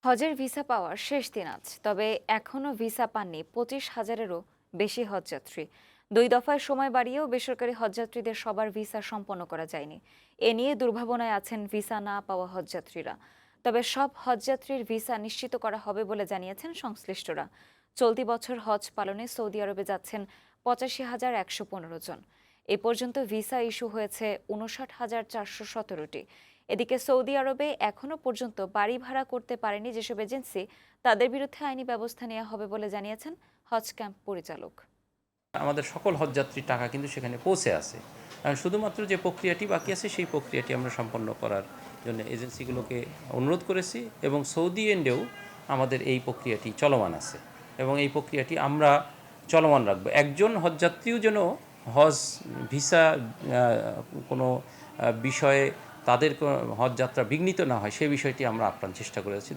হজের ভিসা পাওয়ার শেষ দিন আজ, তবে এখনও ভিসা পাননি 25,000-এরও বেশি হজযাত্রী। 2 দফায় সময় বাড়িয়েও বেসরকারি হজযাত্রীদের সবার ভিসা সম্পন্ন করা যায়নি। এ নিয়ে দুর্ভাবনায় আছেন ভিসা না পাওয়া হজযাত্রীরা। তবে সব হজযাত্রীর ভিসা নিশ্চিত করা হবে বলে জানিয়েছেন সংশ্লিষ্টরা। চলতি বছর হজ পালনে সৌদি আরবে যাচ্ছেন 85,115 জন। এ পর্যন্ত ভিসা ইস্যু হয়েছে 59,417টি। এদিকে সৌদি আরবে এখনো পর্যন্ত বাড়ি ভাড়া করতে পারেনি যেসব এজেন্সি, তাদের বিরুদ্ধে আইনি ব্যবস্থা নেওয়া হবে বলে জানিয়েছেন হজ ক্যাম্প পরিচালক। আমাদের সকল হজযাত্রীর টাকা কিন্তু সেখানে পৌঁছে আছে। শুধুমাত্র যে প্রক্রিয়াটি বাকি আছে সেই প্রক্রিয়াটি আমরা সম্পন্ন করার জন্য এজেন্সিগুলোকে অনুরোধ করেছি এবং সৌদি এন্ডেও আমাদের এই প্রক্রিয়াটি চলমান আছে এবং এই প্রক্রিয়াটি আমরা চলমান রাখবো। একজন হজযাত্রীও যেন হজ ভিসা কোনো বিষয়ে তাদের হজযাত্রা বিঘ্নিত না হয়, সেই বিষয়টি আমরা আপ্রাণ চেষ্টা করেছি।